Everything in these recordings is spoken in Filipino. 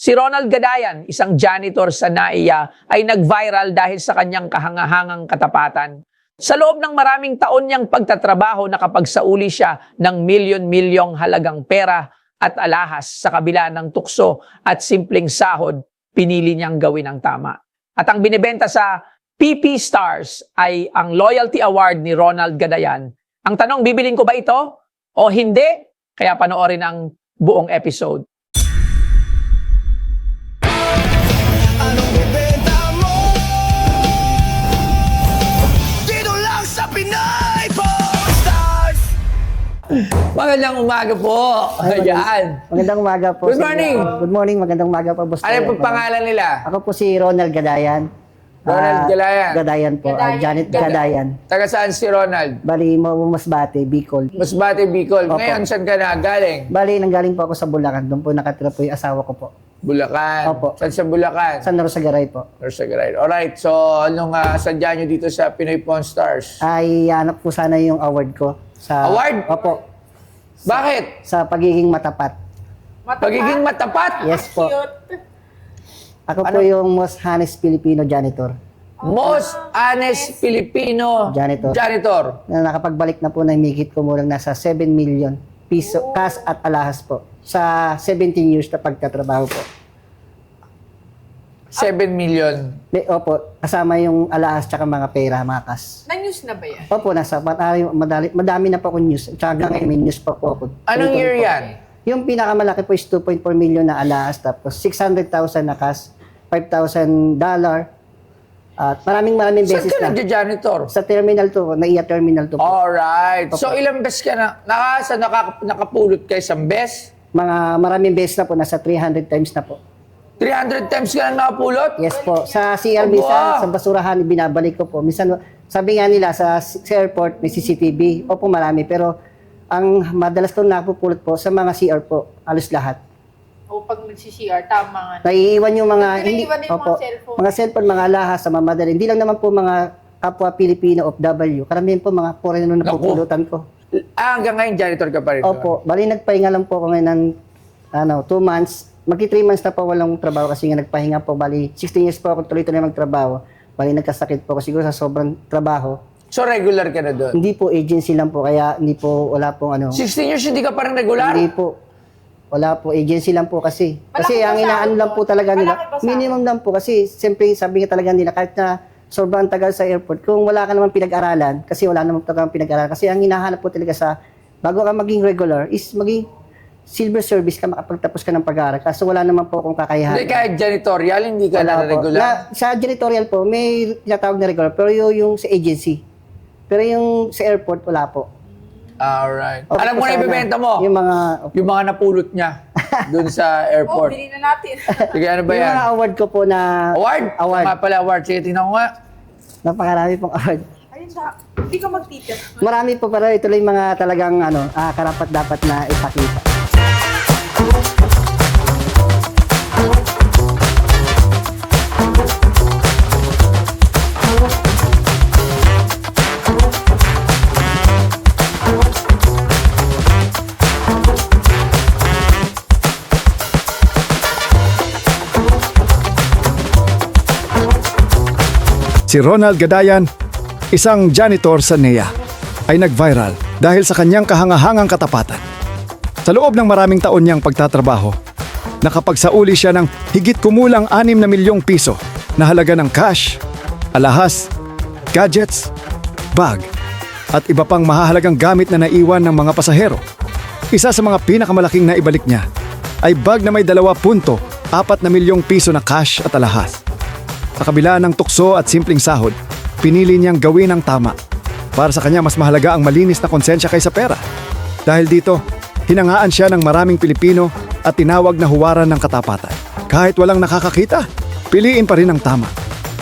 Si Ronald Gadayan, isang janitor sa NAIA, ay nag-viral dahil sa kanyang kahangahangang katapatan. Sa loob ng maraming taon niyang pagtatrabaho, nakapagsauli siya ng milyon-milyong halagang pera at alahas sa kabila ng tukso at simpleng sahod, pinili niyang gawin ang tama. At ang binibenta sa PP Stars ay ang Loyalty Award ni Ronald Gadayan. Ang tanong, bibilin ko ba ito o hindi? Kaya panoorin ang buong episode. Anong ibenta mo? Dito lang sa Pinay Pawn Stars. Magandang umaga po. Ayan. Magandang umaga po. Good morning. Good morning, magandang umaga po, Boss. Ano po pangalan nila? Ako po si Ronald Gadayan. Ronald Gadayan. Gadayan po. Janet Gadayan. Taga saan si Ronald? Bali, Masbate, Bicol. Masbate, Bicol. Opo. Ngayon, saan ka na galing? Bali, nanggaling po ako sa Bulacan. Doon po nakatira po yung asawa ko po. Bulacan. Opo. Saan sa Bulacan? Sa Narosagaray po. Northside. Alright, so anong sadya nyo dito sa Pinoy Pawn Stars? Ay, hanap po sana yung award ko. Award? Opo. Bakit? Sa pagiging matapat. Pagiging matapat? Yes po. Ako po yung most honest Filipino janitor. Most honest Filipino Janitor. Na nakapagbalik na po na higit kumulang nasa 7 million piso cash at alahas po sa 17 years na pagtatrabaho po. 7 million. Opo, kasama yung alahas tsaka mga pera, mga cash. Na-news na ba yan? Opo, madami na po akong news. Tsaka hanggang ngayon may news pa po ako. Anong year yan? Yung pinakamalaki po is 2.4 million na alahas, tapos 600,000 na cash, $5,000, at maraming Saan beses ka na. nagja-janitor? Sa Terminal 2, NAIA Terminal 2 po. Alright. So ilang beses ka na? Nakapulot ka isang beses? Maraming beses na po, nasa 300 times na po. 300 times ka na nakapulot? Yes po. Sa CR minsan, sa basurahan, binabalik ko po. Minsan, sabi nga nila sa airport, may CCTV. Opo, marami. Pero ang madalas ko napupulot po sa mga CR po, halos lahat. O pag nagsi-CR, tama nga. Naiiwan yung mga... Naiiwan din yung mga cellphone. Mga cellphone, mga lahas, sa mga madali. Hindi lang naman po mga kapwa Pilipino of W. Karamihan po mga foreigner na napupulutan ko. Hanggang ngayon, janitor ka pa rin. Opo. Bali, nagpahinga lang po ako ngayon ng 2 months. Magki 3 months na po walang trabaho kasi nga nagpahinga po. Bali, 16 years po ako tuloy-tuloy magtrabaho. Bali, nagkasakit po ako siguro sa sobrang trabaho. So regular ka na doon? Hindi po agency lang po, kaya hindi po, wala pong 16 years hindi ka pa rin regular? Hindi po. Wala po, agency lang po kasi. Kasi Malaki ang ba inaano sahod lang po doon? talaga nila, Malaki ba sahod? minimum lang po kasi siyempre sabi nga talaga nila kahit na sobrang tagal sa airport, kung wala ka naman pinag-aralan, kasi wala naman talaga pinag-aralan, kasi ang hinahanap po talaga sa, bago ka maging regular, is maging silver service ka, makapagtapos ka ng pag-aaral. Kaso wala naman po akong kakayahan. Hindi kahit janitorial, hindi ka na Wala po. regular? Sa janitorial po, may tinatawag na regular, pero yung sa agency. Pero yung sa airport, wala po. Alright. Okay Alam po mo na sana. ibibenta mo? Yung mga napulot niya doon sa Oh, airport. bili na natin. Sige, ano ba yung yan? mga award ko po na... Award? Award. Nga pala, award. Sige, tingnan ko nga. Napakarami pong award. Ayun na. Hindi ka mag-teacher. Marami po, pero ito lang yung mga talagang karapat dapat na ipakita. Si Ronald Gadayan, isang janitor sa NAIA, ay nag-viral dahil sa kanyang kahangahangang katapatan. Sa loob ng maraming taon niyang pagtatrabaho, nakapagsauli siya ng higit kumulang 6 na milyong piso na halaga ng cash, alahas, gadgets, bag, at iba pang mahahalagang gamit na naiwan ng mga pasahero. Isa sa mga pinakamalaking naibalik niya ay bag na may 2.4 na milyong piso na cash at alahas. Sa kabila ng tukso at simpleng sahod, pinili niyang gawin ang tama. Para sa kanya, mas mahalaga ang malinis na konsensya kaysa pera. Dahil dito, hinangaan siya ng maraming Pilipino at tinawag na huwaran ng katapatan. Kahit walang nakakakita, piliin pa rin ang tama.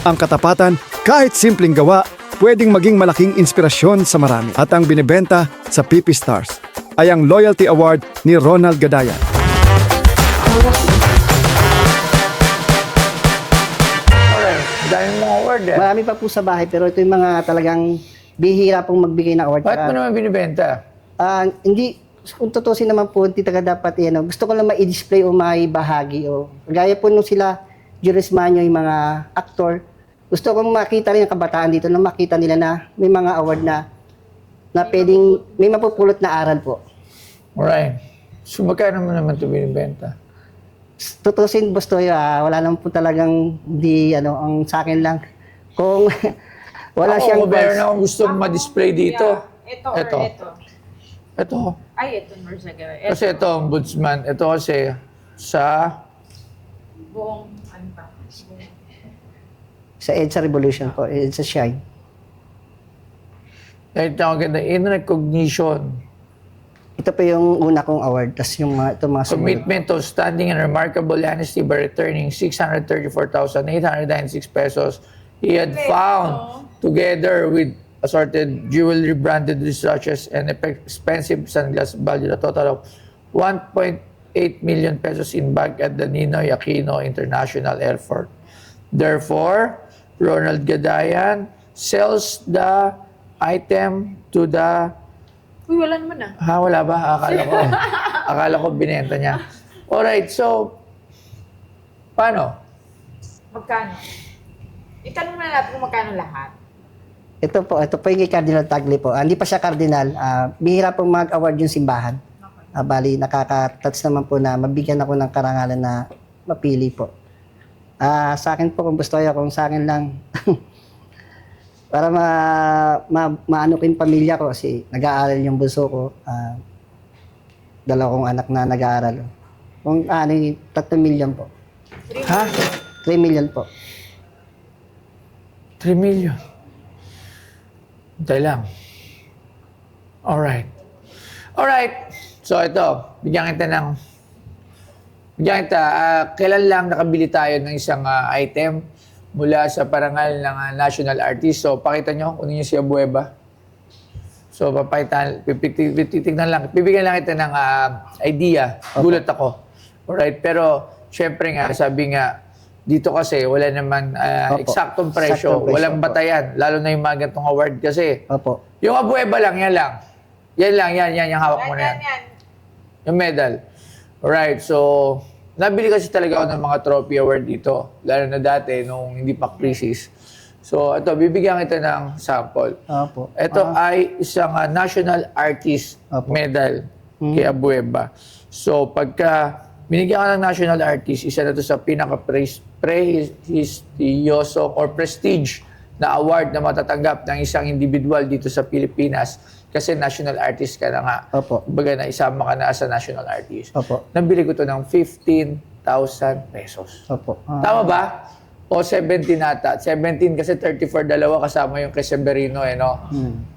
Ang katapatan, kahit simpleng gawa, pwedeng maging malaking inspirasyon sa marami. At ang binibenta sa PP Stars ay ang Loyalty Award ni Ronald Gadayan. Dahil mga award eh. Marami pa po sa bahay, pero ito yung mga talagang bihira pong magbigay ng award. Bakit mo naman binibenta? Hindi, kung tutusin naman po, hindi talaga dapat yan. Gusto ko lang ma-display o maibahagi. O, gaya po nung sila, Juris Manyo, yung mga aktor, gusto kong makita rin ang kabataan dito na makita nila na may mga award na pwedeng, may mapupulot na aral po. Alright. So, magkano mo naman ito binibenta? Tutusin, Boss Toyo, wala naman po talagang ang sa akin lang. Kung wala siyang meron goals. akong gusto ma-display dito. Ito Ito. or ito. Ito. Ay, ito, Marzaga. Kasi ito, ombudsman. Ito kasi sa... Buong, ano ba? Sa EDSA Revolution po, EDSA Shine. Ito ang ganda. In recognition. Ito po yung una kong award. Tapos yung mga, ito mga sumunod. Commitment of standing and remarkable honesty by returning 634,896 pesos he had found together with assorted jewelry, branded wristwatches, and expensive sunglass valued a total of 1.8 million pesos in bag at the Ninoy Aquino International Airport. Therefore, Ronald Gadayan sells the item to the... Uy, wala naman Wala ba? Akala ko binenta niya. Alright, so, paano? Magkano? Itanong na natin kung magkano lahat. Ito po yung kay Cardinal Tagle po. Hindi pa siya cardinal. Bihira po mag-award yung simbahan. Bali, nakaka-touch naman po na mabigyan ako ng karangalan na mapili po. Sa akin po, kung gusto ko, kung sa akin lang, para maano ko yung pamilya ko kasi nag-aaral yung bunso ko. Dalawa kong anak na nag-aaral. Kung 3 million po. Ha? 3 million po. 3 million. Hintay lang. Alright. So ito, bigyan kita, kailan lang nakabili tayo ng isang item mula sa parangal ng national artist. So, pakita nyo kung yun si Abueva. So, titignan lang. Bibigyan lang kita ng idea. Gulat ako. Alright, pero syempre nga, sabi nga, dito kasi wala naman eksaktong presyo. Walang batayan. Lalo na yung mga ganitong award kasi. Opo. Yung Abueva lang, yan lang. Yan, yung hawak mo na yan. Yung medal. Alright, so, nabili kasi talaga ako ng mga trophy award dito. Lalo na dati, nung hindi pa crisis. So, ito, bibigyan kita ng sample. Opo. Ito ay isang national artist Opo. medal kay Abueva. So, pagka binigyan ka ng national artist, isa na ito sa pinaka-prestigyoso or prestige na award na matatanggap ng isang individual dito sa Pilipinas kasi national artist ka na nga. Opo. Kumbaga na isama ka na sa national artist. Opo. Nabili ko to ng 15,000 pesos. Opo. Tama ba? O 17 nata. 17 kasi 34 dalawa kasama yung kay Severino no?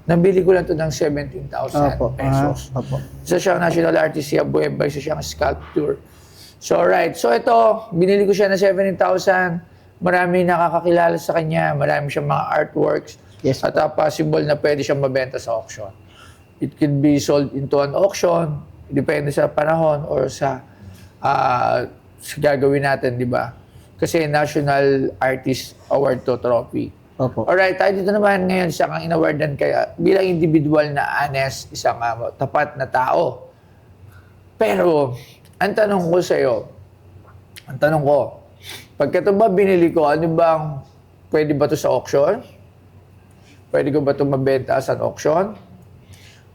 Nabili ko lang to ng 17,000 Opo. pesos. Opo. Isa siyang national artist si Abueva, isa siyang sculptor. So, alright. So, ito, binili ko siya ng 17,000. Marami nakakakilala sa kanya. Marami siyang mga artworks. Yes, At possible na pwede siyang mabenta sa auction. It could be sold into an auction. Depende sa panahon or sa gagawin natin, di ba? Kasi National Artist Award to trophy. Opo. Alright, tayo dito naman ngayon sa kang inawardan kaya bilang individual na honest, isang tapat na tao. Pero, ang tanong ko, pagka ito ba binili ko, ano bang, pwede ba ito sa auction? Pwede ko ba ito mabenta sa auction?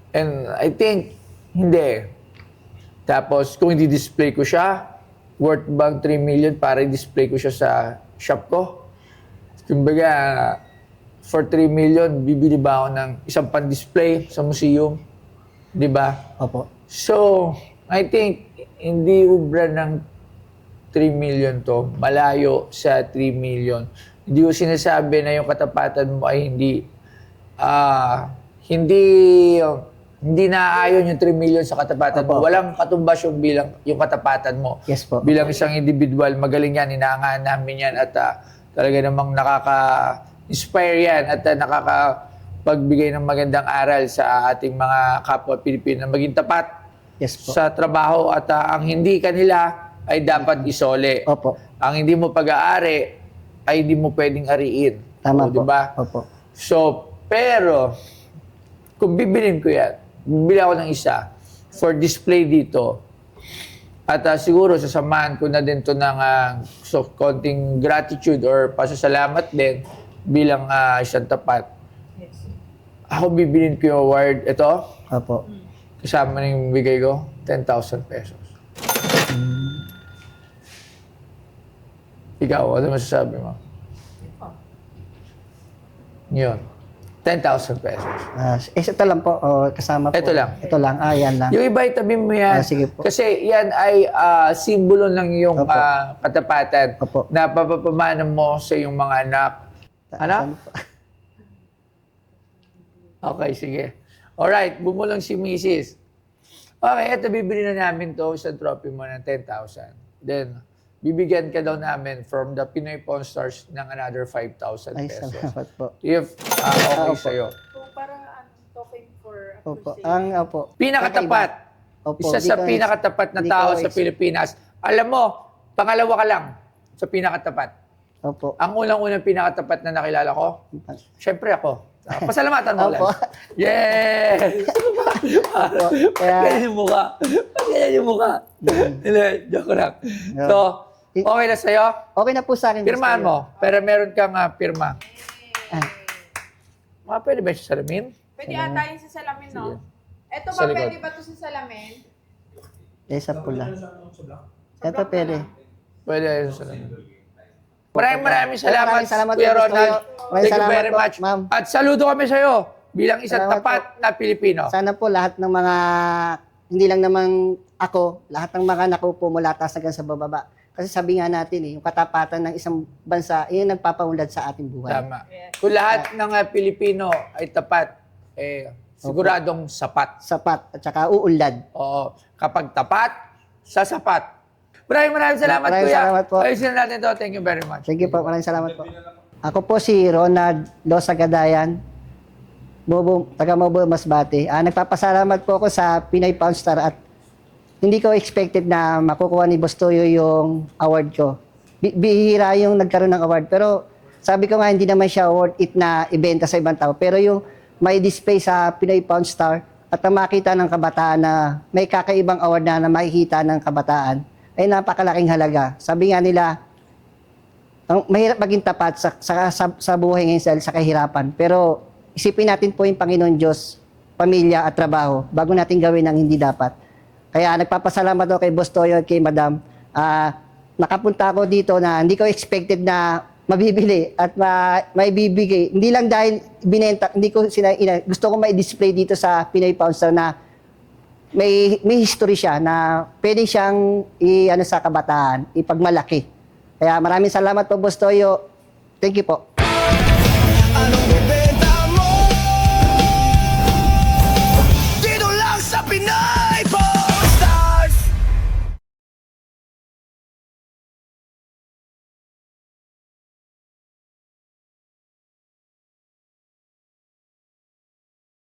And I think, hindi. Tapos, kung i-display ko siya, worth bang 3 million para i-display ko siya sa shop ko? Kumbaga, for 3 million, bibili ba ako ng isang pan-display sa museum? Di ba? Opo. So, I think, hindi ubra ng 3 million to. Malayo sa 3 million. Hindi ko sinasabi na yung katapatan mo ay hindi naaayon yung 3 million sa katapatan mo. Opo. Walang katumbas yung katapatan mo. Yes po. Bilang isang individual, magaling yan, inaangahan namin yan at talaga namang nakaka-inspire yan at nakakapagbigay ng magandang aral sa ating mga kapwa Pilipino na maging tapat Yes po. sa trabaho at ang hindi kanila ay dapat isole. Opo. Ang hindi mo pag-aari ay hindi mo pwedeng ariin. Tama po. Diba? Opo. So, pero, kung bibilin ko yan, bibili ako ng isa, for display dito. At siguro sasamahan ko na din to ng konting gratitude or pasasalamat din bilang isang tapat. Ako bibilin ko yung award. Ito, Opo. kasama na yung bigay ko, 10,000 pesos. Ikaw, ano masasabi mo? Yun. 10,000 pesos. Ito lang po, kasama po. Ito lang. Ito lang, yan lang. Yung iba itabi mo yan. Sige po. Kasi yan ay simbolo ng iyong Opo. katapatan Opo. na papapamana mo sa iyong mga anak. Anak? Okay, sige. Alright, bumulong si Mrs. Okay, eto bibili na namin to sa trophy mo ng 10,000. Then, bibigyan ka daw namin from the Pinoy Pawn Stars ng another 5,000 Ay, pesos. salamat po. If okay Opo. sa'yo. Kung parang token for Opo. appreciation. Opo. Pinakatapat. Opo, Isa di sa ko- pinakatapat na di tao ko sa Pilipinas. Alam mo, pangalawa ka lang sa pinakatapat. Opo. Ang unang-unang pinakatapat na nakilala ko, syempre ako. Pasalamatan mo ulit. Opo. Yes! Kaya- Ganyan yung mukha. Ganyan yung mukha. Hindi, joke lang. So, okay na sa'yo? Okay na po sa akin. Pirmahan Gusto mo. Pero meron kang pirma. Ah. Pwede ba siya salamin? Pwede ata yung sa salamin, no? Ito Sa ba, likod. pwede ba ito sa salamin? Sa pula. Ito pwede. Pwede yung salamin. Maraming salamat, Maraming salamat Kuya po, Ronald. Maraming Thank you salamat very po, much. ma'am. At saludo kami sa'yo bilang isang Salamat tapat na Pilipino. Sana po lahat ng mga, hindi lang naman ako, lahat ng mga nakupo mula taas hanggang sa bababa. Kasi sabi nga natin yung katapatan ng isang bansa, yun ang nagpapaunlad sa ating buhay. Tama. Kung lahat ng Pilipino ay tapat, siguradong sapat. Sapat at saka uunlad. Oo. Kapag tapat, sasapat. Maraming salamat, Maraming Kuya. salamat po. Ayusin na natin to. Thank you very much. Thank you po, maraming salamat po. Ako po si Ronald Losa Gadayan, taga Mobo Masbate. Nagpapasalamat po ako sa Pinoy Pawn Star at hindi ko expected na makukuha ni Boss Toyo yung award ko. Bihira yung nagkaroon ng award. Pero sabi ko nga, hindi naman siya worth it na ibenta sa ibang tao. Pero yung may display sa Pinoy Pawn Star at na makita ng kabataan na may kakaibang award na makikita ng kabataan, ay napakalaking halaga. Sabi nga nila, ang mahirap maging tapat sa buhay ngayon sa kahirapan. Pero isipin natin po yung Panginoon Diyos, pamilya at trabaho bago natin gawin ang hindi dapat. Kaya nagpapasalamat ako kay Boss Toyo at kay Madam. Nakapunta ako dito na hindi ko expected na mabibili at may bibigay. Hindi lang dahil binenta, hindi ko gusto ko mai-display dito sa Pinoy Pawn Star na may history siya na pwede siyang sa kabataan, ipagmalaki. Kaya maraming salamat po, Boss Toyo. Thank you po.